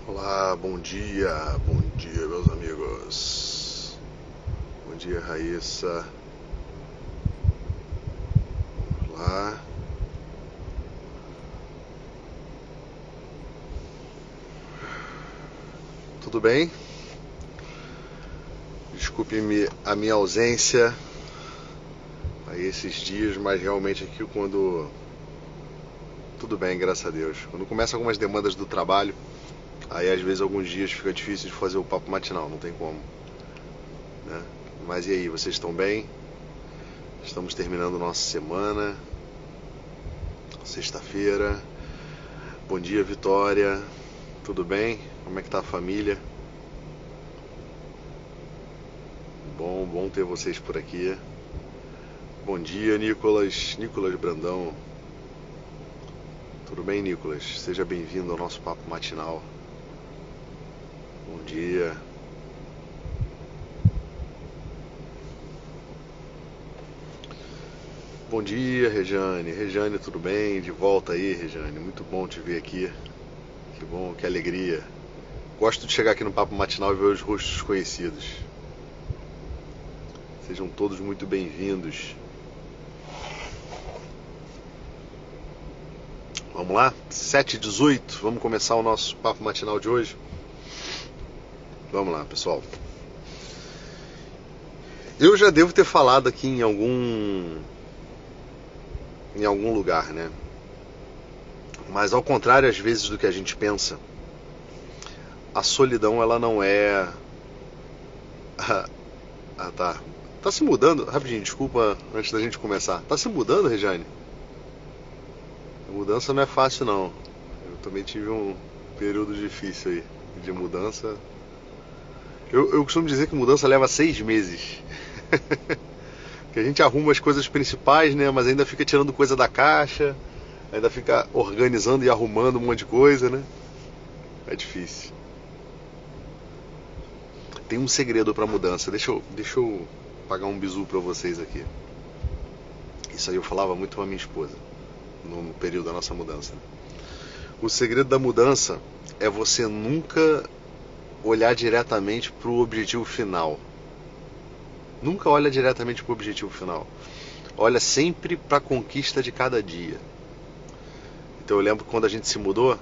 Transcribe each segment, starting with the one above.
Olá, bom dia meus amigos. Bom dia, Raíssa. Olá. Tudo bem? Desculpe-me a minha ausência aí esses dias, mas realmente aqui quando... Tudo bem, graças a Deus. Quando começam algumas demandas do trabalho, aí às vezes alguns dias fica difícil de fazer o papo matinal, não tem como, né? Mas e aí, vocês estão bem? Estamos terminando nossa semana, sexta-feira. Bom dia, Vitória. Tudo bem? Como é que tá a família? Bom ter vocês por aqui. Bom dia, Nicolas. Nicolas Brandão. Tudo bem, Nicolas? Seja bem-vindo ao nosso papo matinal. Bom dia. Bom dia, Rejane. Rejane, tudo bem? De volta aí, Rejane. Muito bom te ver aqui. Que bom, que alegria. Gosto de chegar aqui no papo matinal e ver os rostos conhecidos. Sejam todos muito bem-vindos. Vamos lá? 7h18, vamos começar o nosso papo matinal de hoje? Vamos lá, pessoal. Eu já devo ter falado aqui em algum lugar, né? Mas ao contrário às vezes do que a gente pensa, a solidão ela não é... Ah, tá. Tá se mudando? Rapidinho, desculpa antes da gente começar. Tá se mudando, Rejane? A mudança não é fácil, não. Eu também tive um período difícil aí de mudança. Eu costumo dizer que mudança leva 6 meses. Que a gente arruma as coisas principais, né? Mas ainda fica tirando coisa da caixa, ainda fica organizando e arrumando um monte de coisa, né? É difícil. Tem um segredo pra mudança. Deixa eu pagar um bizu pra vocês aqui. Isso aí eu falava muito com a minha esposa no período da nossa mudança. O segredo da mudança é você nunca olhar diretamente para o objetivo final. Nunca olha diretamente para o objetivo final. Olha sempre para a conquista de cada dia. Então eu lembro que quando a gente se mudou,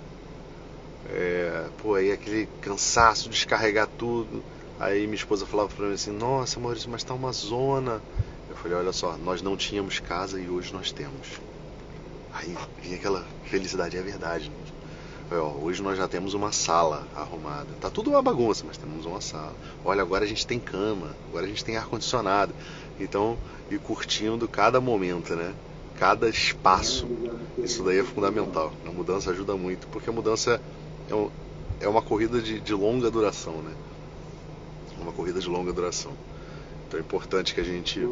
aí aquele cansaço, descarregar tudo. Aí minha esposa falava para mim assim: Nossa, Maurício, mas tá uma zona. Eu falei: Olha só, nós não tínhamos casa e hoje nós temos. Aí vinha aquela felicidade, é verdade, né? Hoje nós já temos uma sala arrumada. Tá tudo uma bagunça, mas temos uma sala. Olha, agora a gente tem cama, agora a gente tem ar-condicionado. Então, ir curtindo cada momento, né? Cada espaço. Isso daí é fundamental. A mudança ajuda muito, porque a mudança é uma corrida de longa duração, né? Uma corrida de longa duração. Então é importante que a gente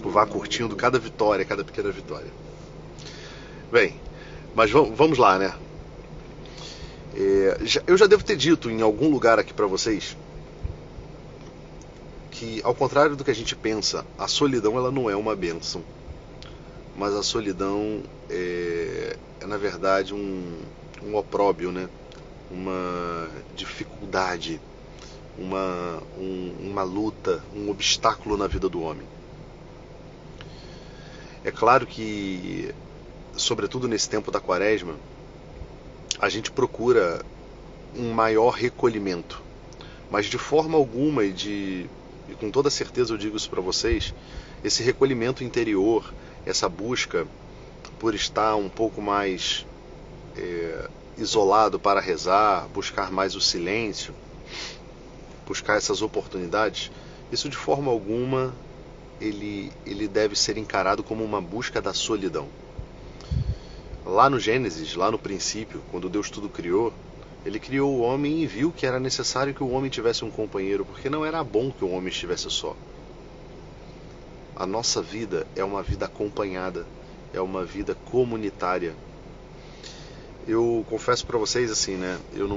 vá curtindo cada vitória, cada pequena vitória. Bem, mas vamos lá, né? Eu já devo ter dito em algum lugar aqui pra vocês que, ao contrário do que a gente pensa, a solidão ela não é uma bênção, mas a solidão é na verdade um opróbio, né? Uma dificuldade, uma luta, um obstáculo na vida do homem. É claro que, sobretudo nesse tempo da quaresma, a gente procura um maior recolhimento, mas de forma alguma e com toda certeza eu digo isso para vocês, esse recolhimento interior, essa busca por estar um pouco mais isolado para rezar, buscar mais o silêncio, buscar essas oportunidades, isso de forma alguma ele deve ser encarado como uma busca da solidão. Lá no Gênesis, lá no princípio, quando Deus tudo criou, ele criou o homem e viu que era necessário que o homem tivesse um companheiro, porque não era bom que o homem estivesse só. A nossa vida é uma vida acompanhada, é uma vida comunitária. Eu confesso para vocês assim, né? Eu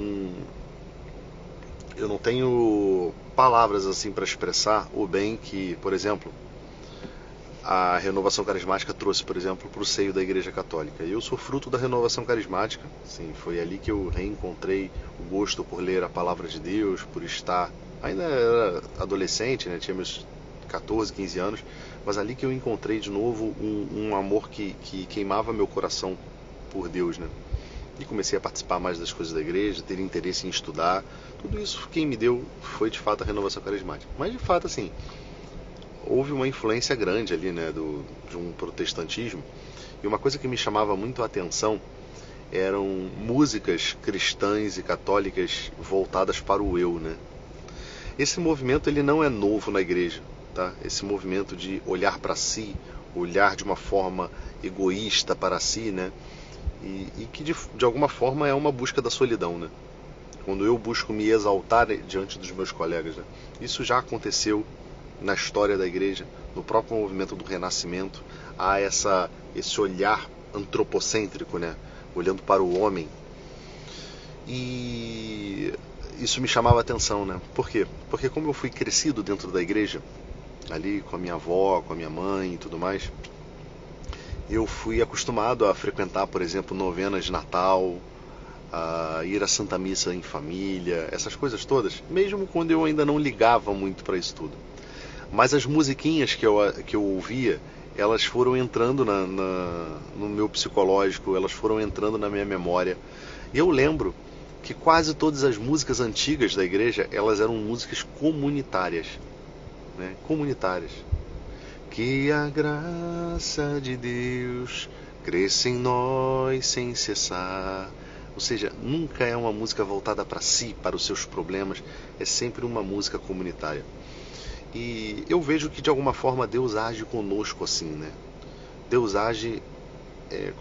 não tenho palavras assim para expressar o bem que, por exemplo, a renovação carismática trouxe, por exemplo, para o seio da Igreja Católica. E eu sou fruto da renovação carismática. Sim, foi ali que eu reencontrei o gosto por ler a palavra de Deus, por estar... Ainda era adolescente, né? Tinha meus 14, 15 anos, mas ali que eu encontrei de novo um amor que queimava meu coração por Deus, né? E comecei a participar mais das coisas da igreja, ter interesse em estudar. Tudo isso quem me deu foi de fato a renovação carismática. Mas de fato, assim, houve uma influência grande ali, né, de um protestantismo. E uma coisa que me chamava muito a atenção eram músicas cristãs e católicas voltadas para o eu, né? Esse movimento ele não é novo na igreja, tá? Esse movimento de olhar para si, olhar de uma forma egoísta para si, né? E que de alguma forma é uma busca da solidão, né? Quando eu busco me exaltar diante dos meus colegas, né? Isso já aconteceu na história da igreja, no próprio movimento do Renascimento. Há esse olhar antropocêntrico, né? Olhando para o homem. E isso me chamava a atenção, né? Por quê? Porque como eu fui crescido dentro da igreja, ali com a minha avó, com a minha mãe e tudo mais, eu fui acostumado a frequentar, por exemplo, novenas de Natal, a ir à Santa Missa em família, essas coisas todas, mesmo quando eu ainda não ligava muito para isso tudo. Mas as musiquinhas que eu ouvia, elas foram entrando no meu psicológico, elas foram entrando na minha memória. E eu lembro que quase todas as músicas antigas da igreja, elas eram músicas comunitárias, né? Comunitárias. Que a graça de Deus cresça em nós sem cessar. Ou seja, nunca é uma música voltada para si, para os seus problemas, é sempre uma música comunitária. E eu vejo que de alguma forma Deus age conosco assim, né? Deus age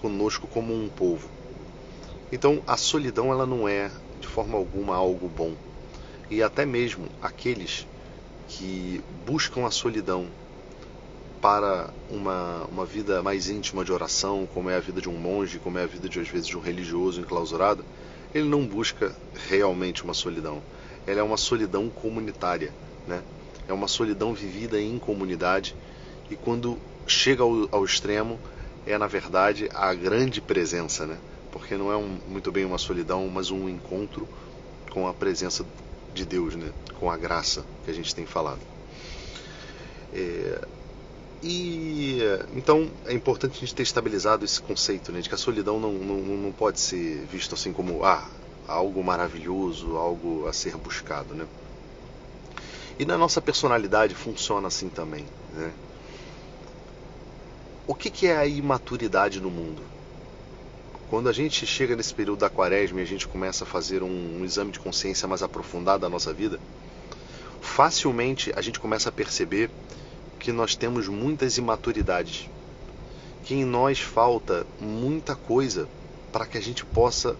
conosco como um povo. Então a solidão ela não é de forma alguma algo bom. E até mesmo aqueles que buscam a solidão para uma vida mais íntima de oração, como é a vida de um monge, como é a vida de, às vezes, de um religioso enclausurado, ele não busca realmente uma solidão. Ela é uma solidão comunitária, né? É uma solidão vivida em comunidade, e quando chega ao extremo, é na verdade a grande presença, né? Porque não é muito bem uma solidão, mas um encontro com a presença de Deus, né? Com a graça que a gente tem falado. Então é importante a gente ter estabilizado esse conceito, né, de que a solidão não pode ser visto assim como algo maravilhoso, algo a ser buscado, né? E na nossa personalidade funciona assim também, né? O que é a imaturidade no mundo? Quando a gente chega nesse período da quaresma e a gente começa a fazer um exame de consciência mais aprofundado da nossa vida, facilmente a gente começa a perceber que nós temos muitas imaturidades, que em nós falta muita coisa para que a gente possa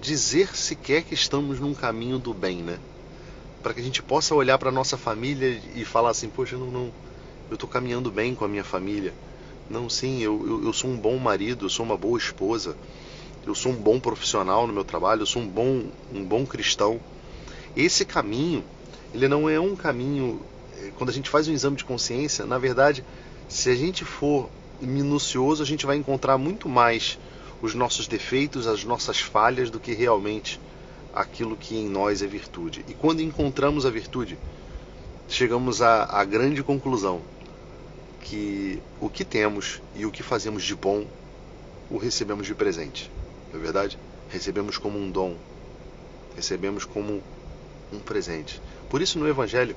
dizer sequer que estamos num caminho do bem, né? Para que a gente possa olhar para a nossa família e falar assim, poxa, eu estou caminhando bem com a minha família. Não, sim, eu sou um bom marido, eu sou uma boa esposa, eu sou um bom profissional no meu trabalho, eu sou um bom cristão. Esse caminho, ele não é um caminho... Quando a gente faz um exame de consciência, na verdade, se a gente for minucioso, a gente vai encontrar muito mais os nossos defeitos, as nossas falhas, do que realmente aquilo que em nós é virtude. E quando encontramos a virtude, chegamos à grande conclusão que o que temos e o que fazemos de bom, o recebemos de presente. Não é verdade? Recebemos como um dom, recebemos como um presente. Por isso no Evangelho,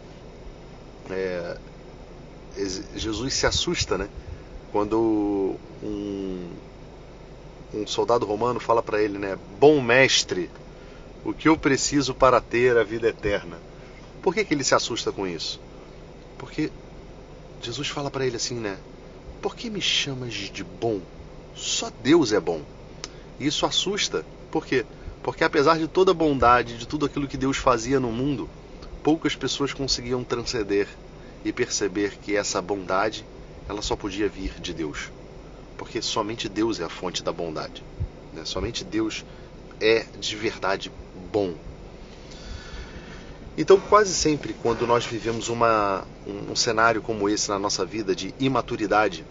Jesus se assusta, né? Quando um soldado romano fala para ele, né? Bom mestre, o que eu preciso para ter a vida eterna? Por que ele se assusta com isso? Porque Jesus fala para ele assim, né? Por que me chamas de bom? Só Deus é bom. E isso assusta. Por quê? Porque apesar de toda a bondade, de tudo aquilo que Deus fazia no mundo, poucas pessoas conseguiam transcender e perceber que essa bondade, ela só podia vir de Deus. Porque somente Deus é a fonte da bondade, né? Somente Deus é de verdade bom. Então, quase sempre, quando nós vivemos um cenário como esse na nossa vida de imaturidade,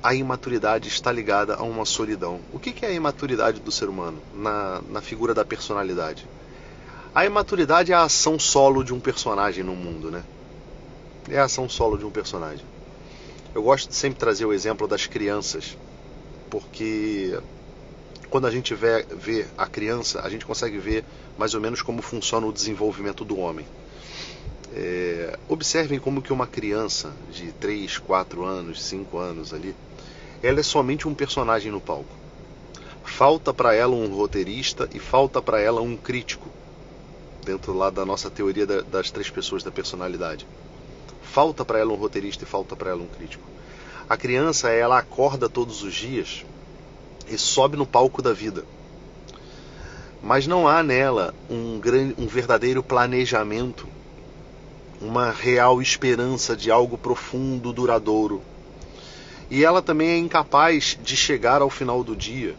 a imaturidade está ligada a uma solidão. O que é a imaturidade do ser humano na figura da personalidade? A imaturidade é a ação solo de um personagem no mundo, né? É a ação solo de um personagem. Eu gosto de sempre trazer o exemplo das crianças, porque quando a gente vê a criança, a gente consegue ver mais ou menos como funciona o desenvolvimento do homem. Observem como que uma criança de 3, 4 anos, 5 anos ali, ela é somente um personagem no palco. Falta para ela um roteirista e falta para ela um crítico, dentro lá da nossa teoria das 3 pessoas da personalidade. Falta para ela um roteirista e falta para ela um crítico. A criança, ela acorda todos os dias e sobe no palco da vida. Mas não há nela um verdadeiro planejamento, uma real esperança de algo profundo, duradouro. E ela também é incapaz de chegar ao final do dia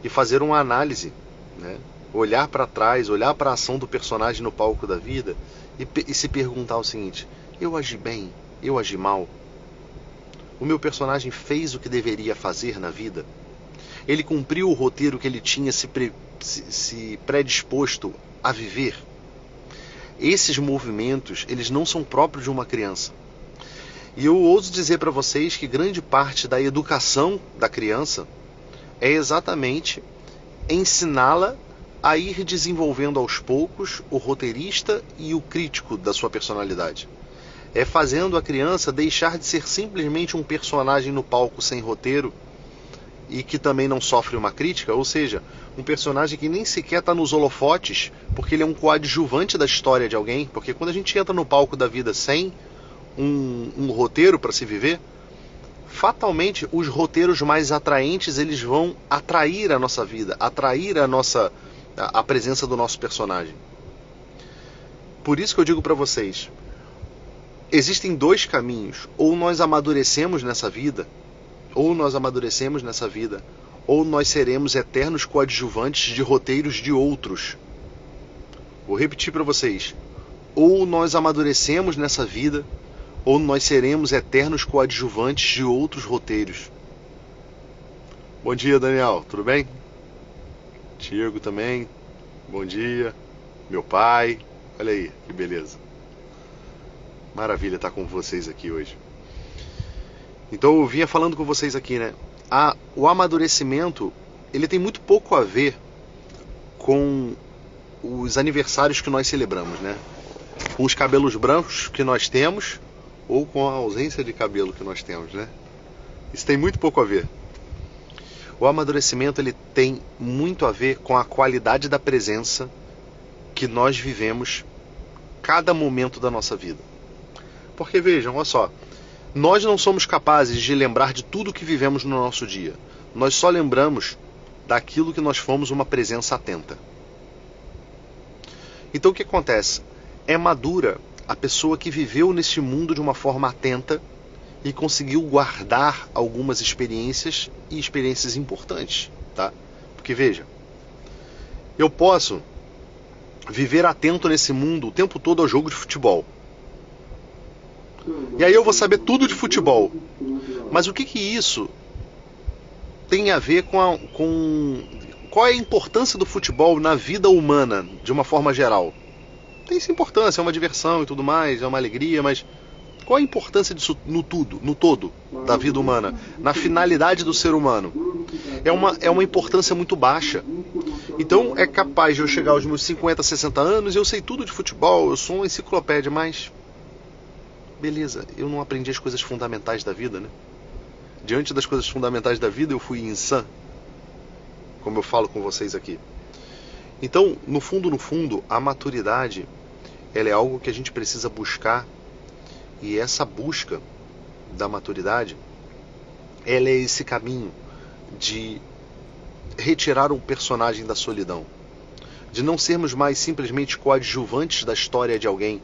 e fazer uma análise, né? Olhar para trás, olhar para a ação do personagem no palco da vida e se perguntar o seguinte: eu agi bem? Eu agi mal? O meu personagem fez o que deveria fazer na vida? Ele cumpriu o roteiro que ele tinha se predisposto a viver? Esses movimentos, eles não são próprios de uma criança. E eu ouso dizer para vocês que grande parte da educação da criança é exatamente ensiná-la a ir desenvolvendo aos poucos o roteirista e o crítico da sua personalidade. É fazendo a criança deixar de ser simplesmente um personagem no palco sem roteiro e que também não sofre uma crítica, ou seja, um personagem que nem sequer está nos holofotes, porque ele é um coadjuvante da história de alguém, porque quando a gente entra no palco da vida sem um roteiro para se viver, fatalmente os roteiros mais atraentes eles vão atrair a nossa vida, atrair a presença do nosso personagem. Por isso que eu digo para vocês, existem 2 caminhos: ou nós amadurecemos nessa vida, ou nós seremos eternos coadjuvantes de roteiros de outros. Vou repetir para vocês: ou nós amadurecemos nessa vida, ou nós seremos eternos coadjuvantes de outros roteiros. Bom dia, Daniel, tudo bem? Diego também, bom dia. Meu pai, olha aí, que beleza. Maravilha estar com vocês aqui hoje. Então eu vinha falando com vocês aqui, né? O amadurecimento, ele tem muito pouco a ver com os aniversários que nós celebramos, né? Com os cabelos brancos que nós temos ou com a ausência de cabelo que nós temos, né? Isso tem muito pouco a ver. O amadurecimento, ele tem muito a ver com a qualidade da presença que nós vivemos cada momento da nossa vida. Porque vejam, olha só, nós não somos capazes de lembrar de tudo que vivemos no nosso dia. Nós só lembramos daquilo que nós fomos uma presença atenta. Então o que acontece? É madura a pessoa que viveu neste mundo de uma forma atenta e conseguiu guardar algumas experiências e experiências importantes, tá? Porque veja, eu posso viver atento nesse mundo o tempo todo ao jogo de futebol. E aí eu vou saber tudo de futebol. Mas o que isso tem a ver com qual é a importância do futebol na vida humana, de uma forma geral? Tem essa importância, é uma diversão e tudo mais, é uma alegria, mas qual a importância disso no todo da vida humana, na finalidade do ser humano? É uma importância muito baixa. Então é capaz de eu chegar aos meus 50, 60 anos e eu sei tudo de futebol, eu sou uma enciclopédia, mas beleza, eu não aprendi as coisas fundamentais da vida, né? Diante das coisas fundamentais da vida eu fui insano, como eu falo com vocês aqui. Então, no fundo, a maturidade, ela é algo que a gente precisa buscar, e essa busca da maturidade, ela é esse caminho de retirar um personagem da solidão, de não sermos mais simplesmente coadjuvantes da história de alguém,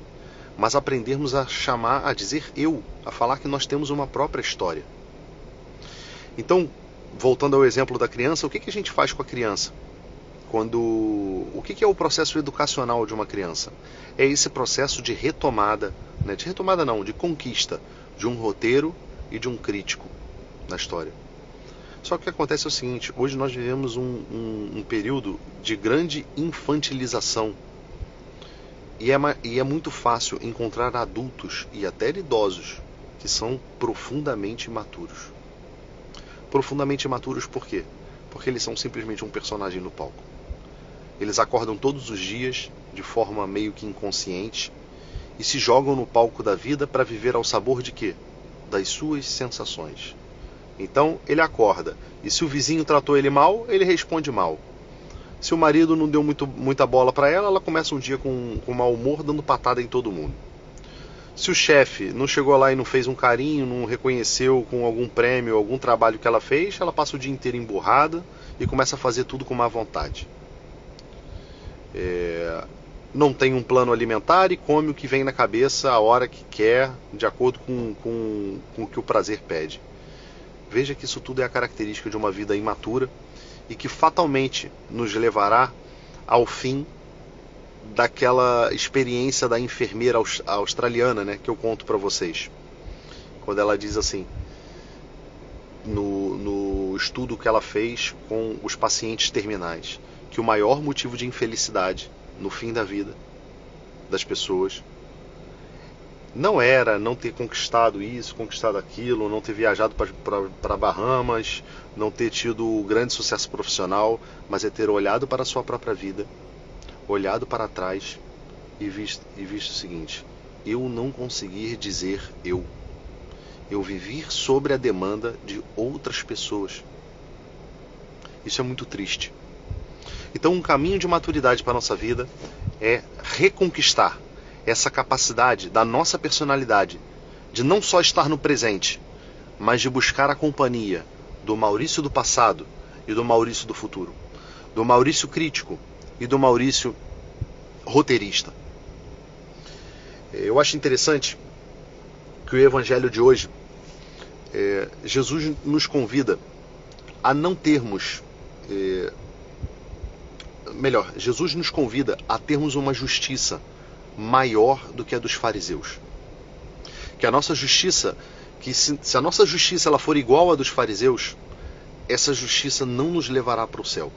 mas aprendermos a chamar, a dizer eu, a falar que nós temos uma própria história. Então, voltando ao exemplo da criança, o que a gente faz com a criança? O que é o processo educacional de uma criança? É esse processo de retomada, né? De retomada não, de conquista de um roteiro e de um crítico na história. Só que o que acontece é o seguinte: hoje nós vivemos um período de grande infantilização. E é muito fácil encontrar adultos e até idosos que são profundamente imaturos. Profundamente imaturos por quê? Porque eles são simplesmente um personagem no palco. Eles acordam todos os dias de forma meio que inconsciente e se jogam no palco da vida para viver ao sabor de quê? Das suas sensações. Então ele acorda e se o vizinho tratou ele mal, ele responde mal. Se o marido não deu muita bola para ela, ela começa um dia com mau humor, dando patada em todo mundo. Se o chefe não chegou lá e não fez um carinho, não reconheceu com algum prêmio, algum trabalho que ela fez, ela passa o dia inteiro emburrada e começa a fazer tudo com má vontade. Não tem um plano alimentar e come o que vem na cabeça a hora que quer, de acordo com o que o prazer pede. Veja que isso tudo é a característica de uma vida imatura e que fatalmente nos levará ao fim daquela experiência da enfermeira australiana, né, que eu conto para vocês. Quando ela diz assim, no estudo que ela fez com os pacientes terminais, que o maior motivo de infelicidade no fim da vida das pessoas não era não ter conquistado isso, conquistado aquilo, não ter viajado para Bahamas, não ter tido grande sucesso profissional, mas é ter olhado para a sua própria vida, olhado para trás e visto o seguinte: eu não conseguir dizer eu viver sobre a demanda de outras pessoas. Isso é muito triste. Então um caminho de maturidade para a nossa vida é reconquistar essa capacidade da nossa personalidade de não só estar no presente, mas de buscar a companhia do Maurício do passado e do Maurício do futuro, do Maurício crítico e do Maurício roteirista. Eu acho interessante que o evangelho de hoje, Jesus nos convida a não termos, Jesus nos convida a termos uma justiça maior do que a dos fariseus. Que a nossa justiça, se a nossa justiça ela for igual à dos fariseus, essa justiça não nos levará para o céu.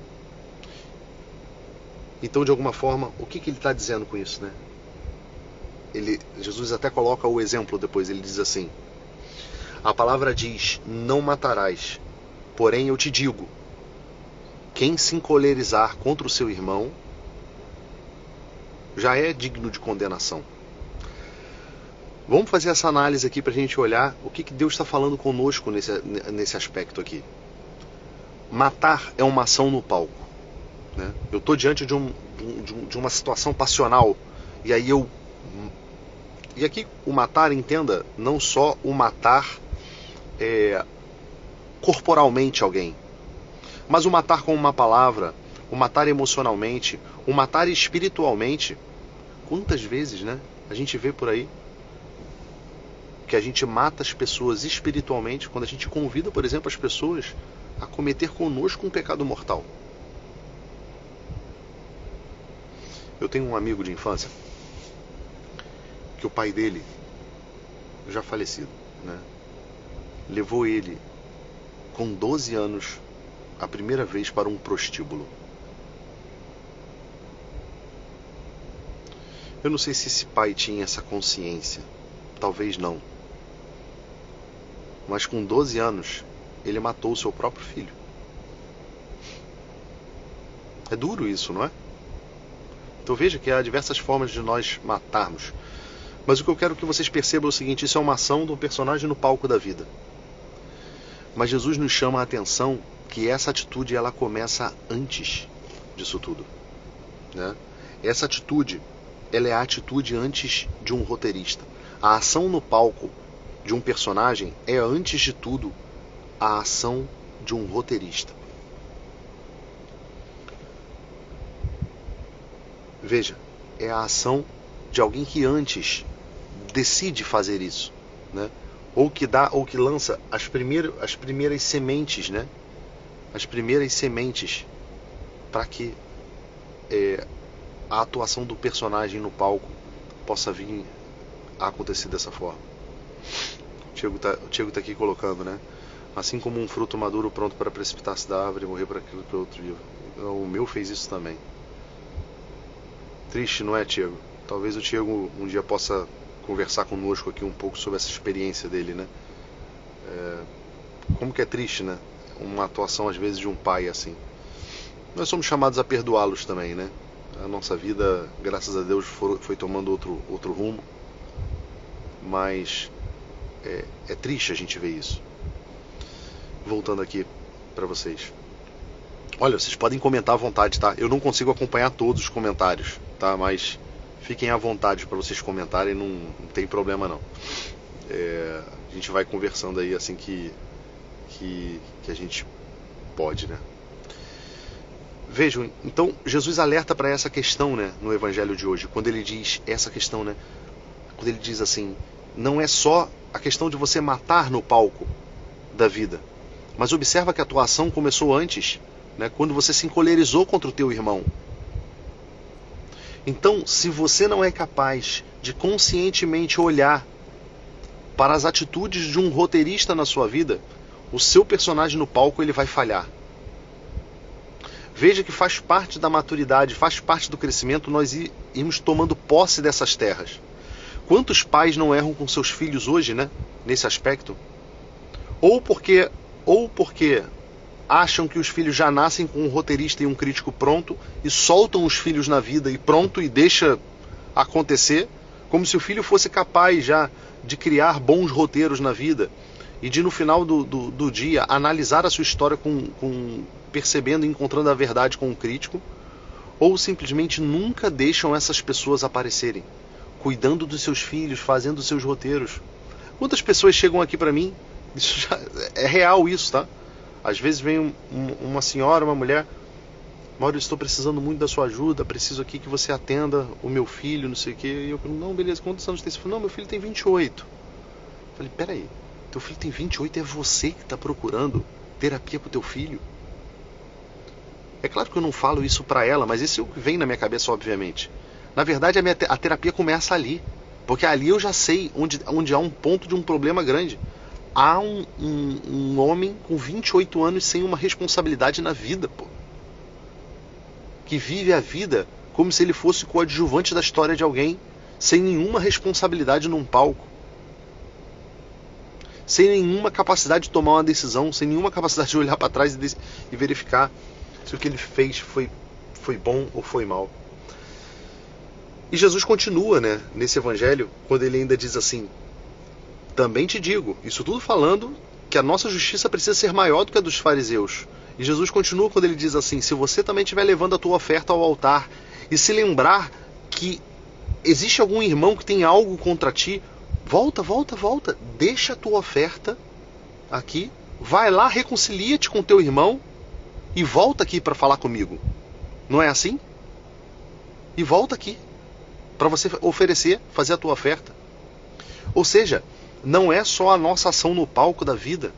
Então, de alguma forma, o que ele está dizendo com isso, né? Jesus até coloca o exemplo depois, ele diz assim: a palavra diz, não matarás, porém eu te digo, quem se encolerizar contra o seu irmão já é digno de condenação. Vamos fazer essa análise aqui para a gente olhar o que Deus está falando conosco nesse aspecto aqui. Matar é uma ação no palco, né? Eu estou diante de uma situação passional e aí E aqui o matar, entenda, não só o matar corporalmente alguém, mas o matar com uma palavra, o matar emocionalmente, o matar espiritualmente. Quantas vezes, né, a gente vê por aí que a gente mata as pessoas espiritualmente quando a gente convida, por exemplo, as pessoas a cometer conosco um pecado mortal. Eu tenho um amigo de infância que o pai dele, já falecido, né, levou ele com 12 anos a primeira vez para um prostíbulo. Eu não sei se esse pai tinha essa consciência, talvez não, mas com 12 anos ele matou o seu próprio filho. É duro isso, não é? Então veja que há diversas formas de nós matarmos. Mas o que eu quero que vocês percebam é o seguinte: isso é uma ação de um personagem no palco da vida. Mas Jesus nos chama a atenção que essa atitude ela começa antes disso tudo, né? Essa atitude, ela é a atitude antes de um roteirista. A ação no palco de um personagem é, antes de tudo, a ação de um roteirista. Veja, é a ação de alguém que antes decide fazer isso, né? Ou que lança as primeiras sementes, né? As primeiras sementes para quê? a atuação do personagem no palco possa vir a acontecer dessa forma. O Tiago tá aqui colocando, né? Assim como um fruto maduro pronto para precipitar-se da árvore e morrer para aquilo que o outro vive. O meu fez isso também. Triste, não é, Tiago? Talvez o Tiago um dia possa conversar conosco aqui um pouco sobre essa experiência dele, né? Como que é triste, né? Uma atuação às vezes de um pai assim. Nós somos chamados a perdoá-los também, né? A nossa vida, graças a Deus, foi tomando outro rumo. Mas é triste a gente ver isso. Voltando aqui para vocês. Olha, vocês podem comentar à vontade, tá? Eu não consigo acompanhar todos os comentários, tá? Mas fiquem à vontade para vocês comentarem, não tem problema não. A gente vai conversando aí assim que a gente pode, né? Vejam, então Jesus alerta para essa questão, né, no evangelho de hoje, quando ele diz essa questão, né? Quando ele diz assim, não é só a questão de você matar no palco da vida, mas observa que a atuação começou antes, né, quando você se encolerizou contra o teu irmão. Então, se você não é capaz de conscientemente olhar para as atitudes de um roteirista na sua vida, o seu personagem no palco ele vai falhar. Veja que faz parte da maturidade, faz parte do crescimento nós irmos tomando posse dessas terras. Quantos pais não erram com seus filhos hoje, né, nesse aspecto? Ou porque acham que os filhos já nascem com um roteirista e um crítico pronto e soltam os filhos na vida e pronto e deixa acontecer, como se o filho fosse capaz já de criar bons roteiros na vida e de no final do dia analisar a sua história percebendo e encontrando a verdade com um crítico, ou simplesmente nunca deixam essas pessoas aparecerem, cuidando dos seus filhos, fazendo os seus roteiros. Quantas pessoas chegam aqui para mim? Isso já é real isso, tá? Às vezes vem uma senhora, uma mulher, Mauro, eu estou precisando muito da sua ajuda, preciso aqui que você atenda o meu filho, não sei o quê. E eu pergunto, não, beleza, quantos anos tem? Você falou, não, meu filho tem 28. Eu falei, peraí, teu filho tem 28 e é você que está procurando terapia pro teu filho? É claro que eu não falo isso para ela, mas isso vem na minha cabeça, obviamente. Na verdade, a terapia começa ali, porque ali eu já sei onde há um ponto de um problema grande. Há um homem com 28 anos sem uma responsabilidade na vida, pô. Que vive a vida como se ele fosse coadjuvante da história de alguém, sem nenhuma responsabilidade num palco. Sem nenhuma capacidade de tomar uma decisão, sem nenhuma capacidade de olhar para trás e verificar se o que ele fez foi bom ou foi mal. E Jesus continua, né, nesse evangelho, quando ele ainda diz assim, também te digo, isso tudo falando que a nossa justiça precisa ser maior do que a dos fariseus. E Jesus continua quando ele diz assim, se você também estiver levando a tua oferta ao altar e se lembrar que existe algum irmão que tem algo contra ti, volta, deixa a tua oferta aqui, vai lá, reconcilia-te com teu irmão e volta aqui para falar comigo. Não é assim? E volta aqui para você oferecer, fazer a tua oferta. Ou seja, não é só a nossa ação no palco da vida.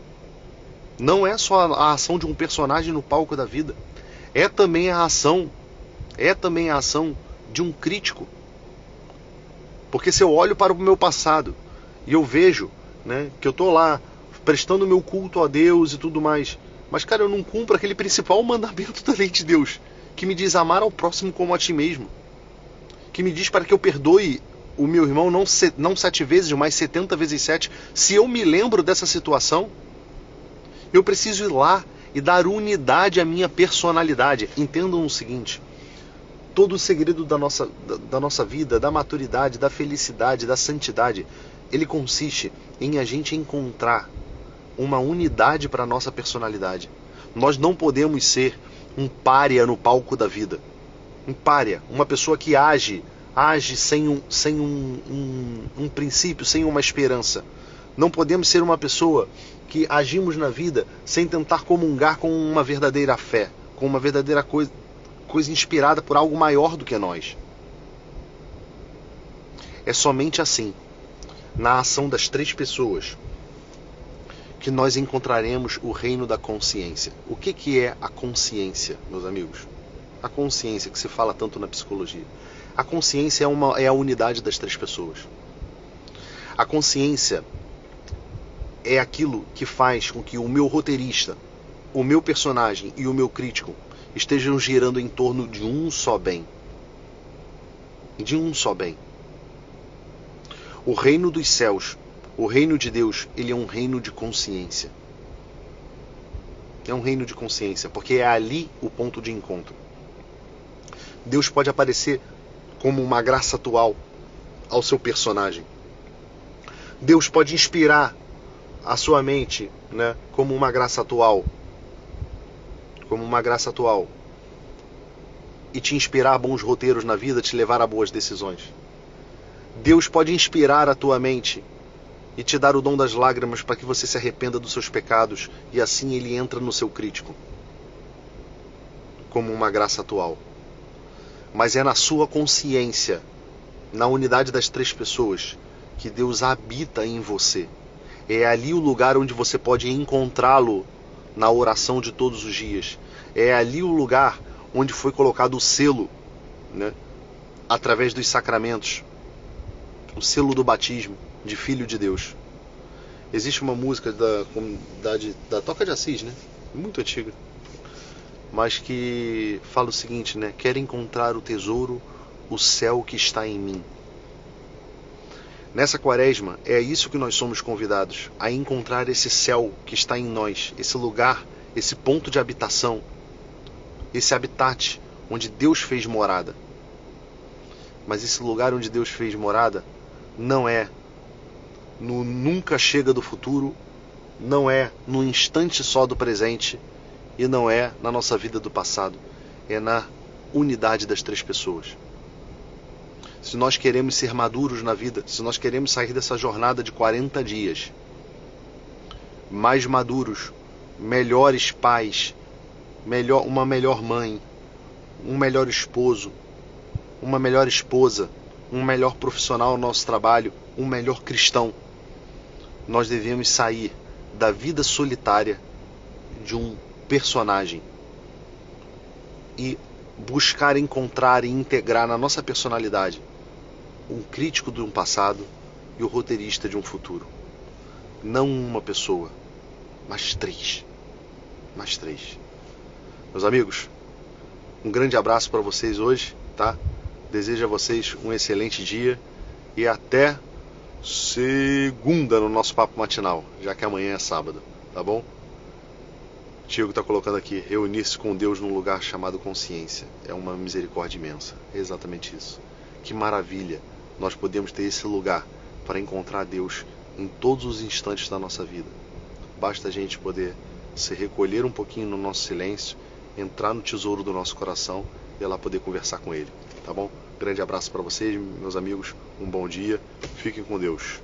Não é só a ação de um personagem no palco da vida. É também a ação de um crítico. Porque se eu olho para o meu passado e eu vejo, né, que eu estou lá prestando meu culto a Deus e tudo mais, mas cara, eu não cumpro aquele principal mandamento da lei de Deus, que me diz amar ao próximo como a ti mesmo, que me diz para que eu perdoe o meu irmão não 7 vezes, mas 70 vezes 7. Se eu me lembro dessa situação, eu preciso ir lá e dar unidade à minha personalidade. Entendam o seguinte, todo o segredo da nossa vida, da maturidade, da felicidade, da santidade, ele consiste em a gente encontrar uma unidade para a nossa personalidade. Nós não podemos ser um pária no palco da vida. Um pária, uma pessoa que age sem um princípio, sem uma esperança. Não podemos ser uma pessoa que agimos na vida sem tentar comungar com uma verdadeira fé, com uma verdadeira coisa inspirada por algo maior do que nós. É somente assim, na ação das 3 pessoas, que nós encontraremos o reino da consciência. O que é a consciência, meus amigos? A consciência que se fala tanto na psicologia. A consciência é a unidade das três pessoas. A consciência é aquilo que faz com que o meu roteirista, o meu personagem e o meu crítico estejam girando em torno de um só bem. De um só bem. O reino dos céus, o reino de Deus, ele é um reino de consciência. É um reino de consciência, porque é ali o ponto de encontro. Deus pode aparecer como uma graça atual ao seu personagem. Deus pode inspirar a sua mente, né, como uma graça atual. Como uma graça atual. E te inspirar a bons roteiros na vida, te levar a boas decisões. Deus pode inspirar a tua mente e te dar o dom das lágrimas para que você se arrependa dos seus pecados e assim ele entra no seu crítico como uma graça atual. Mas é na sua consciência, na unidade das três pessoas, que Deus habita em você. É ali o lugar onde você pode encontrá-lo na oração de todos os dias. É ali o lugar onde foi colocado o selo, né, através dos sacramentos, o selo do batismo de Filho de Deus. Existe uma música da comunidade da Toca de Assis, né, muito antiga, mas que fala o seguinte, né, quero encontrar o tesouro, o céu que está em mim. Nessa quaresma, é isso que nós somos convidados, a encontrar esse céu que está em nós, esse lugar, esse ponto de habitação, esse habitat onde Deus fez morada. Mas esse lugar onde Deus fez morada não é no nunca chega do futuro, não é no instante só do presente e não é na nossa vida do passado, é na unidade das três pessoas. Se nós queremos ser maduros na vida, se nós queremos sair dessa jornada de 40 dias, mais maduros, melhores pais, uma melhor mãe, um melhor esposo, uma melhor esposa, um melhor profissional no nosso trabalho, um melhor cristão, nós devemos sair da vida solitária de um personagem e buscar encontrar e integrar na nossa personalidade um crítico de um passado e o roteirista de um futuro. Não uma pessoa, mas três. Mais três. Meus amigos, um grande abraço para vocês hoje, tá? Desejo a vocês um excelente dia e até segunda no nosso papo matinal, já que amanhã é sábado, tá bom? O Tiago está colocando aqui, reunir-se com Deus num lugar chamado consciência. É uma misericórdia imensa. É exatamente isso. Que maravilha nós podemos ter esse lugar para encontrar Deus em todos os instantes da nossa vida. Basta a gente poder se recolher um pouquinho no nosso silêncio, entrar no tesouro do nosso coração e lá poder conversar com Ele. Tá bom? Grande abraço para vocês, meus amigos. Um bom dia. Fiquem com Deus.